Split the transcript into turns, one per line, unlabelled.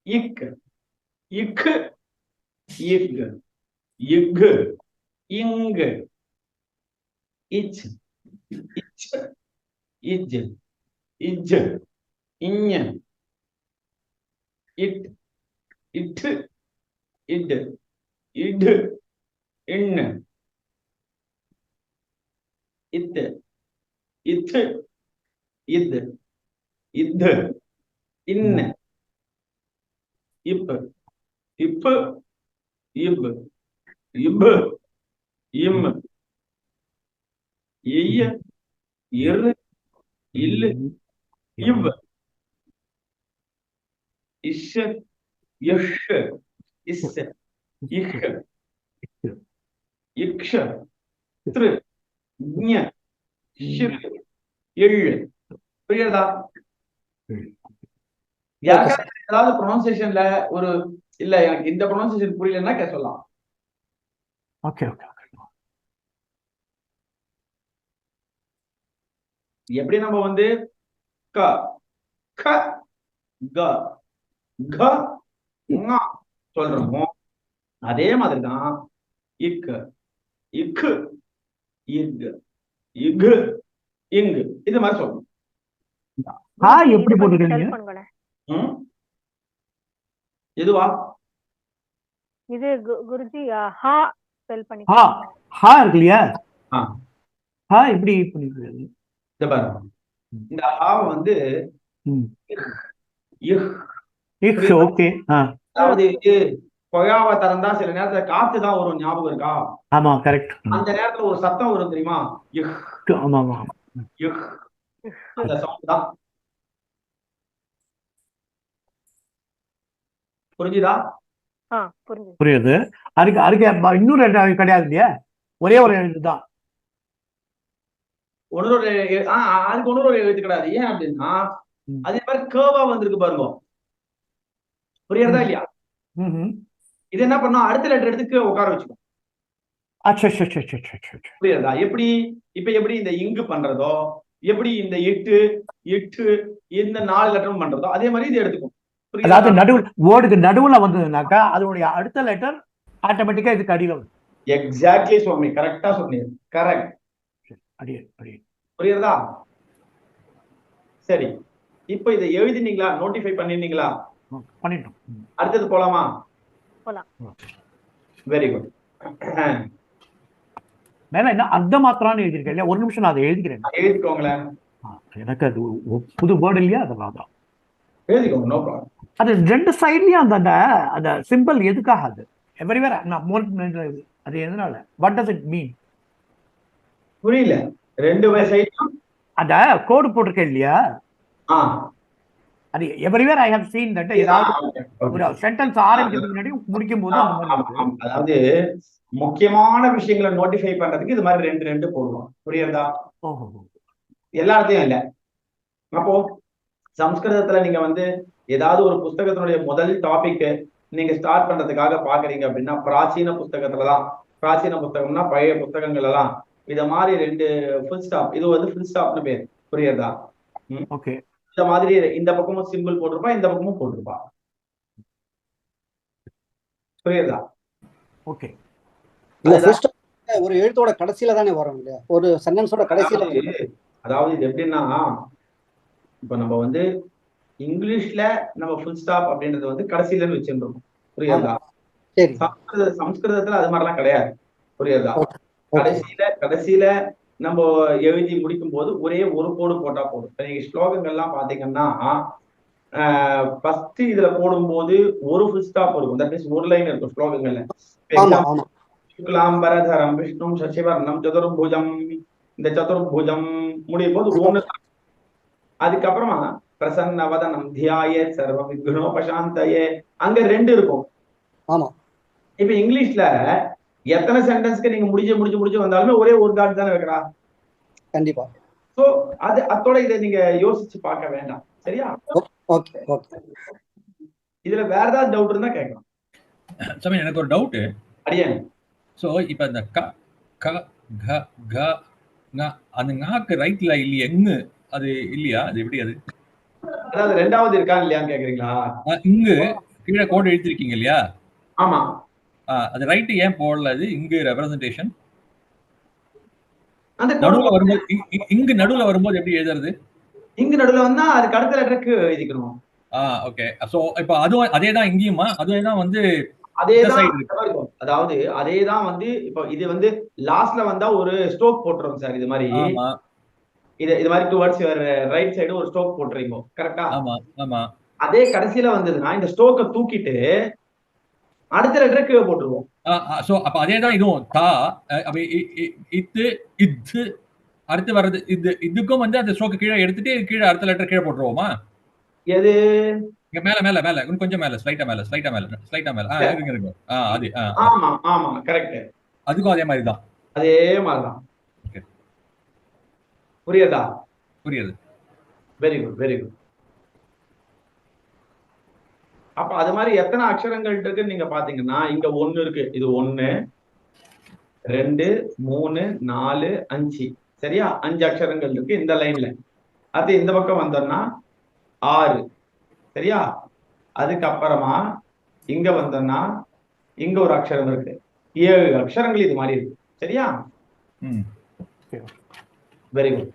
இக் இக் இக் இக் இங்கு இச் இச் இஜ் இஜ் இஞ் இட் இட் இட் இட் இன் இத் இத் இத் இத் இன் இப் இப் இப் இப் இம் இய இர் இல் இவ் இஷ் இஷ் இஸ் இஹ் இக்ஷ த்ரு ஞ ஷிர் இல். புரியுதா? ஏதாவது ப்ரொனன்சியேஷன்ல ஒரு இல்ல எனக்கு இந்த ப்ரொனன்சியேஷன் புரியலன்னா சொல்லலாம்.
Okay okay.
எப்படி நம்ம வந்து க க க க ங சொல்றோமோ அதே மாதிரிதான் இக் இக் இக் இக் இங் இது மாதிரி சொல்லணும்.
எப்படி போட்டுருக்கீங்க?
எதுவா
இது குருஜி ஹா ஸ்பெல் பண்ணி
ஹா இருக்கு இல்லையா? ஹா எப்படி பண்ணிருக்கீங்க?
இந்த பாருங்க, இந்த ஹா வந்து
ஓகே.
அதாவது கொயாவை திறந்தா சில நேரத்துல காத்து தான் வரும், ஞாபகம் இருக்கா?
ஆமா கரெக்ட்.
அந்த நேரத்துல ஒரு சத்தம் வரும் தெரியுமா?
ஆமா ஆமா.
அந்த சவுண்ட் தான். புரிஞ்சுதா?
புரியுது. அதுக்கு இன்னொரு கிடையாது இல்லையா? ஒரே ஒரு எழுத்துதான்.
அதுக்கு ஒன்னொரு எழுத்து கிடையாது. ஏன் அப்படின்னா அதே மாதிரி கேர்வா வந்திருக்கு பாருங்க. புரியுறதா இல்லையா? இது என்ன பண்ணா அடுத்த லெட்டர் எடுத்து உட்கார வச்சுக்கோ. புரியுறதா? எப்படி இப்ப எப்படி இந்த இங்கு பண்றதோ, எப்படி இந்த எட்டு எட்டு இந்த 4 லெட்டரும் பண்றதோ அதே மாதிரி இது எடுத்துக்கும்.
அதாவது வேர்டுக்கு நடுவுல வந்ததுனாக்கா அதனுடைய அடுத்த லெட்டர் ஆட்டோமேட்டிக்கா இதுக்கு அடியில வரும்.
எக்ஸாக்ட்லி சுவாமி, கரெக்டா சொன்னீங்க. கரெக்ட். புரியுறதா? சரி, இப்ப இதை எழுதினீங்களா? நோட்டிஃபை பண்ணிருந்தீங்களா?
பண்ணிட்டோம்.
அடுத்தது போலாமா?
போலாம்.
Very good.
மேல என்ன அர்த்தம் மாத்திரான்னு எழுதிருக்கேன் இல்லையா? ஒரு நிமிஷம் நான் அதை எழுதிக்கிறேன்.
எழுதிக்கோங்களேன்.
எனக்கு அது புது வேர்டு இல்லையா? அதெல்லாம் தான்
எழுதிக்கோங்க. No problem.
அது ரெண்டு சைட்லயும் அந்த சிம்பிள் எதுக்காக? அது எவரிவேர் அது எதனால? What does it mean?
புரியல. ரெண்டு சைட்லயும்
அத கோடு போட்டிருக்கேன் இல்லையா? அது everywhere I have seen that. ஏதாவது ஒரு சென்டென்ஸ் ஆரம்பிக்கிறதுக்கு முன்னாடி முடிக்கும் போது அந்த மாதிரி.
அதாவது முக்கியமான விஷயங்களை நோட்டிஃபை பண்றதுக்கு இது மாதிரி ரெண்டு ரெண்டு போடுவோம். புரியுறதா? எல்லா இடத்தையும் இல்ல. அப்போ சம்ஸ்கிருதத்துல நீங்க வந்து ஏதாவது ஒரு புஸ்தகத்தினுடைய முதல் டாபிக் நீங்க ஸ்டார்ட் பண்றதுக்காக பாக்குறீங்க அப்படின்னா பிராச்சீன புஸ்தகத்துலதான், பிராச்சீன புஸ்தகம்னா பழைய புஸ்தகங்கள் எல்லாம் இத மாதிரி ரெண்டு ஃபுல் ஸ்டாப், இது வந்து ஃபுல் ஸ்டாப்னு பேரு. புரியுறதா?
ஓகே.
இந்த மாதிரி இந்த பக்கமும் சிம்பிள் போட்டிருப்பா, இந்த பக்கமும் போட்டிருப்பா. புரியுதா?
ஓகே.
ஒரு எழுத்தோட கடைசியில தானே வரும் இல்லையா? ஒரு சென்டென்ஸோட கடைசியில.
அதாவது இது எப்படின்னா, இப்ப நம்ம வந்து இங்கிலீஷ்ல நம்ம ஃபுல் ஸ்டாப் அப்படின்றது வந்து கடைசியிலன்னு வச்சிருந்தோம். புரியுதா? சம்ஸ்கிருதத்துல அது மாதிரிலாம் கிடையாது. புரியுதா? கடைசியில நம்ம எழுதி முடிக்கும் போது ஒரே ஒரு கோடு போட்டா போதும். நீங்க ஸ்லோகங்கள்லாம் பாத்தீங்கன்னா ஃபர்ஸ்ட் இதுல போடும்போது ஒரு ஃபுல் ஸ்டாப் இருக்கும். தட் மீன்ஸ் ஒரு லைன் இருக்கும் ஸ்லோகங்கள்ல. சுக்லாம்பரதரம் விஷ்ணும் சசிவர்ணம் சதுர்புஜம், இந்த சதுர்புஜம் முடியும் போது ஒண்ணு. அதுக்கப்புறமா பிரசன்னவதனம் தியாயே சர்வ விக்னோபசாந்தயே, அங்க ரெண்டு இருக்கும்.
ஆமா.
இப்ப இங்கிலீஷ்ல எத்தனை சென்டென்ஸ்க்கு நீங்க முடிச்சு வந்தாலுமே ஒரே ஒரு கார்டு தானே வைக்கிறா.
கண்டிப்பா.
சோ அது அதோட இதை நீங்க யோசிச்சு பார்க்க வேண்டாம். சரியா?
Okay okay.
இதுல வேற ஏதாவது டவுட் இருந்தா கேட்கலாம்.
சாமி, எனக்கு ஒரு டவுட்.
அடியேன்.
சோ இப்ப இந்த க க க க ங அந்த ஞாக்கு ரைட்ல இல்லையா? இங்கு அது இல்லையா? அது எப்படி? அது
அதாவது ரெண்டாவது இருக்கான்னு இல்லையான்னு கேக்குறீங்களா?
இங்கு கீழே கோடு எழுதிருக்கீங்க இல்லையா?
ஆமா.
அது ரைட் ஏன் போடல? அது இங்கு ரெப்ரசன்டேஷன்
அந்த
நடுவுல வரும்போது இங்கு நடுவுல வரும்போது எப்படி எழுதுறது?
இங்கு நடுவுல வந்தா அதுக்கு அடுத்த லெட்டருக்கு எழுதிக்கணும்.
ஓகே. சோ இப்போ அதுவும் அதேதான் இங்கேயுமா? அதுதான் வந்து
அதேதான். அதாவது அதேதான் வந்து இப்போ இது வந்து லாஸ்ட்ல வந்தா ஒரு ஸ்ட்ரோக் போட்டுரும் சார். இது மாதிரி
ஆமா
இது மாதிரி டுவர்ட்ஸ் யுவர் ரைட் சைடு ஒரு ஸ்ட்ரோக் போட்டுறீங்க. கரெக்டா?
ஆமா ஆமா.
அதே கடைசியில வந்ததுன்னா இந்த ஸ்ட்ரோக்கை தூக்கிட்டு அடுத்த லெட்டரை கீழே போட்டுருவோம்.
சோ அப்ப அதேதான் இதுவும் தா அப்ப இத்து இத்து அடுத்து வர்றது இதுக்கும் வந்து அந்த ஸ்ட்ரோக் கீழே எடுத்துட்டு கீழே அடுத்த லெட்டர் கீழே போட்டுருவோமா?
எது
இங்க மேல மேல மேல இன்னும் கொஞ்சம் மேல ஸ்லைட்டா மேல இருக்கு. அது
ஆமா ஆமா கரெக்ட்.
அதுக்கும் அதே மாதிரி தான்.
அதே மாதிரிதான். புரியுதா?
புரியுது.
Very good very good. அப்ப அது மாதிரி எத்தனை அக்ஷரங்கள் இருக்குன்னு நீங்க பாத்தீங்கன்னா இங்க 1 இருக்கு. இது 1 2 3 4 5 சரியா? 5 அக்ஷரங்கள் இருக்கு இந்த லைன்ல. அது இந்த பக்கம் வந்தோம்னா 6 சரியா? அதுக்கப்புறமா இங்க வந்தோம்னா இங்க ஒரு அக்ஷரம் இருக்கு. 7 அக்ஷரங்கள் இது மாதிரி இருக்கு. சரியா?
Okay.
Very good.